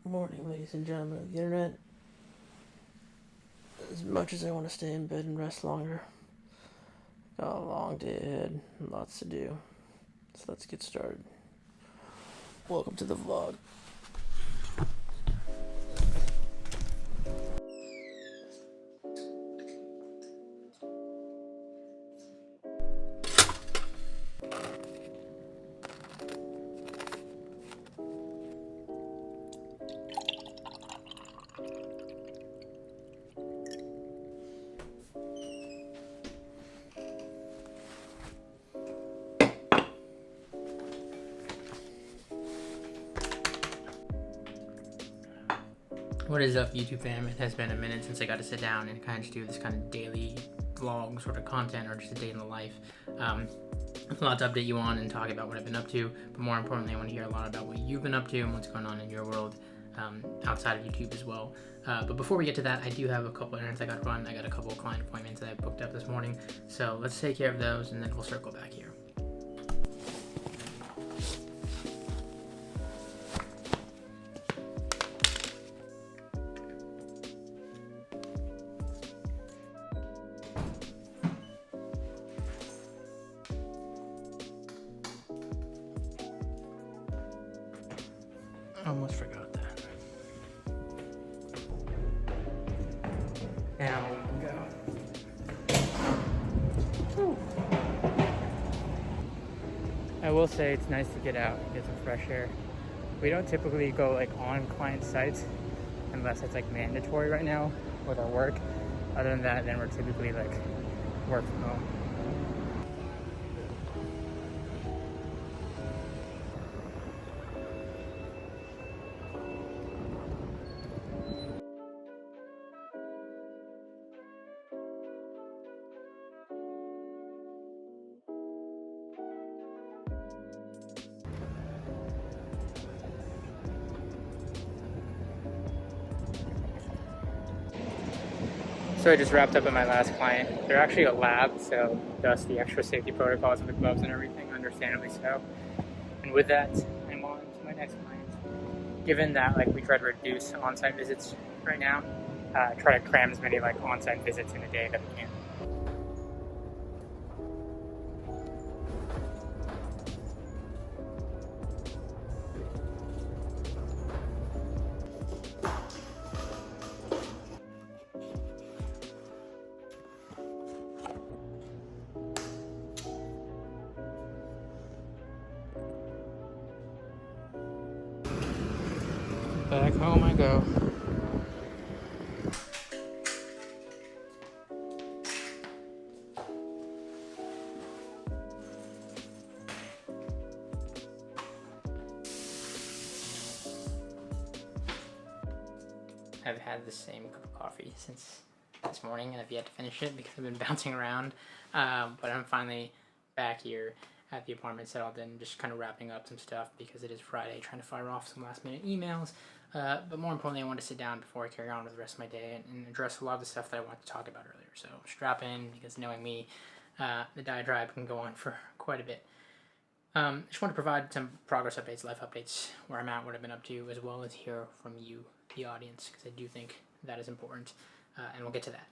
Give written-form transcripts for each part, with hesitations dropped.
Morning, ladies and gentlemen of the internet. As much as I want to stay in bed and rest longer, got a long day ahead and lots to do. So let's get started. Welcome to the vlog. What is up, YouTube fam? It has been a minute since I got to sit down and kind of just do this kind of daily vlog sort of content, or just a day in the life. It's a lot to update you on and talk about what I've been up to, but more importantly, I want to hear a lot about what you've been up to and what's going on in your world outside of YouTube as well. But before we get to that, I do have a couple errands I got to run. I got a couple of client appointments that I booked up this morning, so let's take care of those and then we'll circle back here. Almost forgot that. Now we go. Whew. I will say it's nice to get out and get some fresh air. We don't typically go like on client sites unless it's like mandatory right now with our work. Other than that, then we're typically like work from home. So I just wrapped up with my last client. They're actually a lab, so thus the extra safety protocols with the gloves and everything, understandably so. And with that, I'm on to my next client. Given that like we try to reduce on-site visits right now, try to cram as many like on-site visits in a day that we can. Back home I go. I've had the same cup of coffee since this morning and I've yet to finish it because I've been bouncing around. But I'm finally back here at the apartment, settled in, just kind of wrapping up some stuff because it is Friday, trying to fire off some last minute emails. But more importantly, I want to sit down before I carry on with the rest of my day and address a lot of the stuff that I wanted to talk about earlier. So strap in, because knowing me, the diatribe can go on for quite a bit. I just want to provide some progress updates, life updates, where I'm at, what I've been up to, as well as hear from you, the audience, because I do think that is important, and we'll get to that.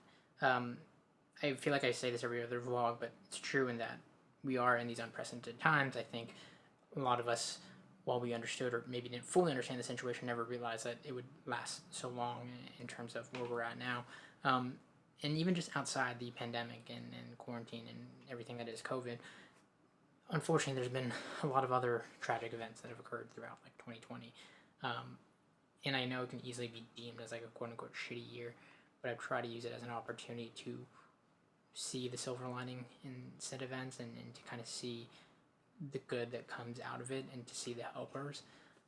I feel like I say this every other vlog, but it's true in that we are in these unprecedented times. I think a lot of us, while we understood or maybe didn't fully understand the situation, never realized that it would last so long in terms of where we're at now. And even just outside the pandemic and quarantine and everything that is COVID, unfortunately, there's been a lot of other tragic events that have occurred throughout like 2020. And I know it can easily be deemed as like a quote-unquote shitty year, but I've tried to use it as an opportunity to see the silver lining in said events and to kind of see the good that comes out of it and to see the helpers.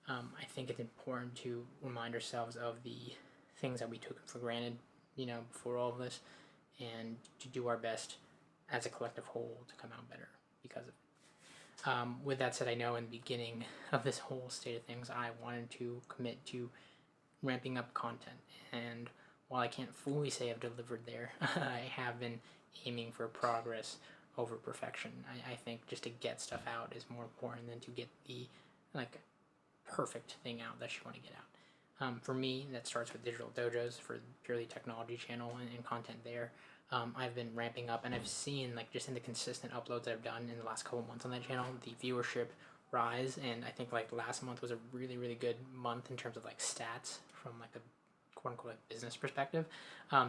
I think it's important to remind ourselves of the things that we took for granted, before all of this, and to do our best as a collective whole to come out better because of it. With that said, I know in the beginning of this whole state of things, I wanted to commit to ramping up content, and while I can't fully say I've delivered there, I have been aiming for progress over perfection. I think just to get stuff out is more important than to get the perfect thing out that you want to get out. For me, that starts with Digital Dojos for purely technology channel and content there. I've been ramping up, and I've seen like just in the consistent uploads I've done in the last couple months on that channel, the viewership rise. And I think like last month was a really good month in terms of like stats from like a quote unquote like business perspective.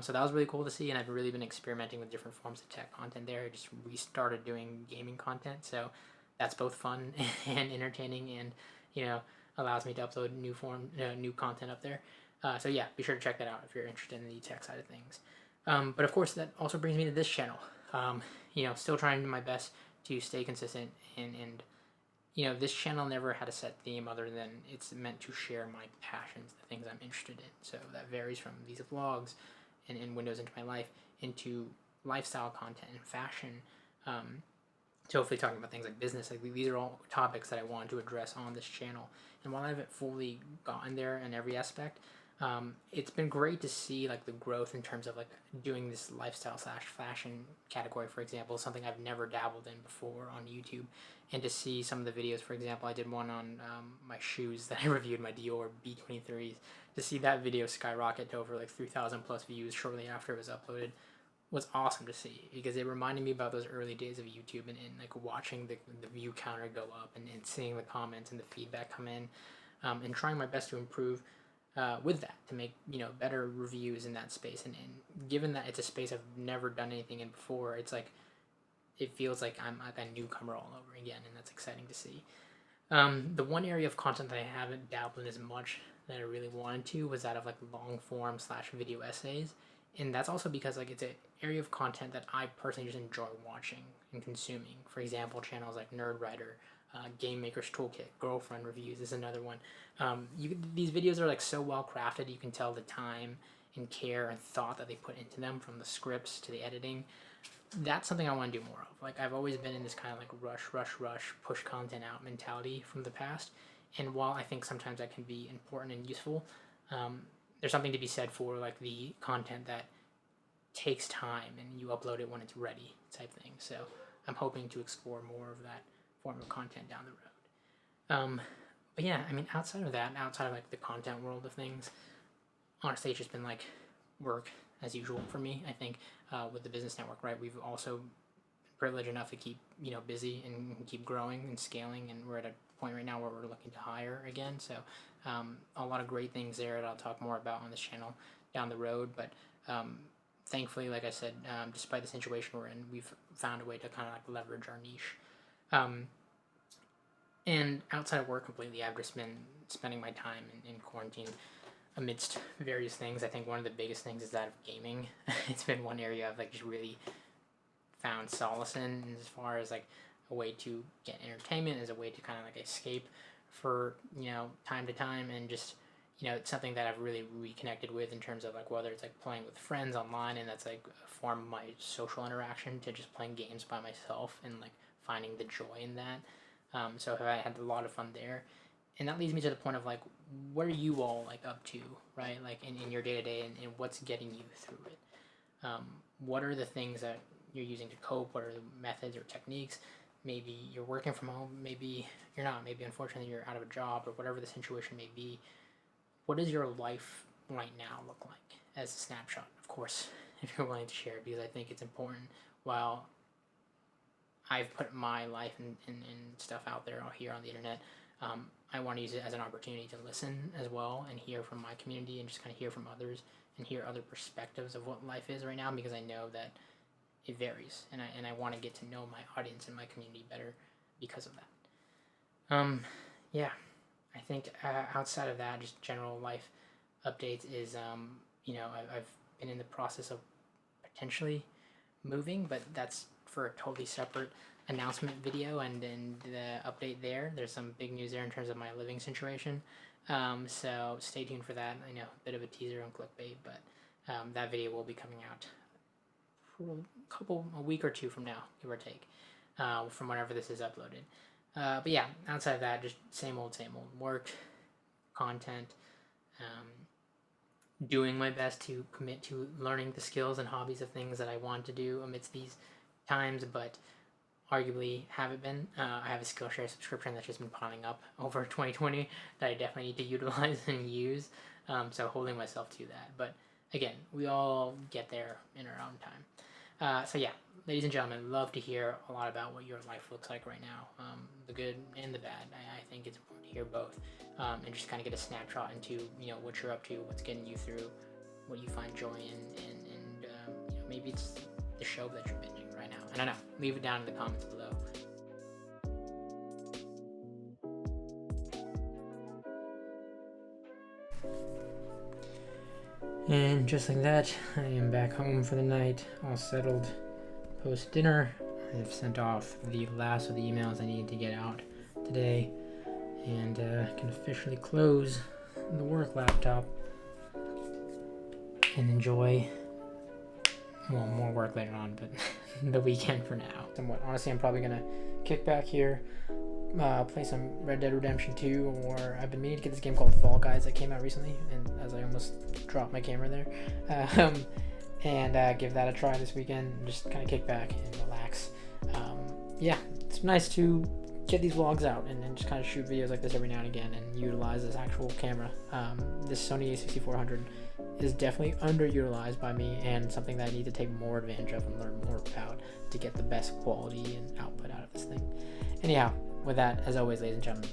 So that was really cool to see, and I've really been experimenting with different forms of tech content there. I just restarted doing gaming content, so that's both fun and entertaining, and allows me to upload new content up there. So yeah, be sure to check that out if you're interested in the tech side of things. But of course, that also brings me to this channel. Still trying my best to stay consistent, and this channel never had a set theme other than it's meant to share my passions, the things I'm interested in. So that varies from these vlogs and windows into my life into lifestyle content and fashion. So hopefully talking about things like business, like these are all topics that I want to address on this channel. And while I haven't fully gotten there in every aspect, it's been great to see like the growth in terms of like doing this lifestyle / fashion category, for example, something I've never dabbled in before on YouTube. And to see some of the videos, for example, I did one on my shoes that I reviewed, my Dior B23s. To see that video skyrocket to over like 3,000 plus views shortly after it was uploaded was awesome to see, because it reminded me about those early days of YouTube, and like watching the view counter go up and seeing the comments and the feedback come in, and trying my best to improve with that to make better reviews in that space. And given that it's a space I've never done anything in before, it's like it feels like I'm like a newcomer all over again, and that's exciting to see. The one area of content that I haven't dabbled in as much that I really wanted to was that of like long form / video essays. And that's also because like it's an area of content that I personally just enjoy watching and consuming. For example, channels like Nerd Writer, Game Maker's Toolkit, Girlfriend Reviews is another one. These videos are like so well crafted. You can tell the time and care and thought that they put into them, from the scripts to the editing. That's something I want to do more of. Like I've always been in this kind of like rush, push content out mentality from the past. And while I think sometimes that can be important and useful, there's something to be said for like the content that takes time and you upload it when it's ready type thing. So I'm hoping to explore more of that form of content down the road. But yeah, I mean, outside of that, outside of like the content world of things, honestly, it's just been like work as usual for me. I think with the business network, right, we've also been privileged enough to keep busy and keep growing and scaling, and we're at a point right now where we're looking to hire again. So a lot of great things there that I'll talk more about on this channel down the road. But thankfully, like I said, despite the situation we're in, we've found a way to kind of like leverage our niche. And outside of work completely, I've just been spending my time in quarantine amidst various things. I think one of the biggest things is that of gaming. It's been one area I've like just really found solace in, as far as like a way to get entertainment, as a way to kind of like escape for time to time, and just it's something that I've really reconnected with in terms of like whether it's like playing with friends online, and that's like a form of my social interaction, to just playing games by myself and like finding the joy in that. So I had a lot of fun there. And that leads me to the point of like, what are you all like up to, right? Like in your day to day, and what's getting you through it? What are the things that you're using to cope? What are the methods or techniques? Maybe you're working from home, maybe you're not, maybe unfortunately you're out of a job, or whatever the situation may be. What does your life right now look like as a snapshot? Of course, if you're willing to share, because I think it's important. While I've put my life and stuff out there here on the internet, I want to use it as an opportunity to listen as well, and hear from my community, and just kind of hear from others and hear other perspectives of what life is right now, because I know that it varies, and I want to get to know my audience and my community better because of that. Yeah, I think outside of that, just general life updates is, I've been in the process of potentially moving, but that's for a totally separate announcement video, and then the update there. There's some big news there in terms of my living situation. So stay tuned for that. I know, a bit of a teaser on clickbait, but that video will be coming out for a week or two from now, give or take, from whenever this is uploaded. But yeah, outside of that, just same old work, content, doing my best to commit to learning the skills and hobbies of things that I want to do amidst these times, but arguably haven't been. I have a Skillshare subscription that's just been piling up over 2020 that I definitely need to utilize and use. So holding myself to that. But again, we all get there in our own time. So yeah, ladies and gentlemen, love to hear a lot about what your life looks like right now, the good and the bad. I think it's important to hear both, and just kind of get a snapshot into what you're up to, what's getting you through, what you find joy in, and maybe it's the show that you're binging right now. I don't know. Leave it down in the comments below. And just like that, I am back home for the night, all settled. Post dinner, I've sent off the last of the emails I needed to get out today, and can officially close the work laptop and enjoy, well, more work later on, but the weekend for now. Somewhat. Honestly, I'm probably gonna kick back here, play some Red Dead Redemption 2, or I've been meaning to get this game called Fall Guys that came out recently, and as I almost dropped my camera there, and give that a try this weekend, and just kind of kick back and relax. Yeah, it's nice to get these vlogs out and just kind of shoot videos like this every now and again and utilize this actual camera. This Sony a6400 is definitely underutilized by me, and something that I need to take more advantage of and learn more about to get the best quality and output out of this thing. Anyhow, with that, as always, ladies and gentlemen,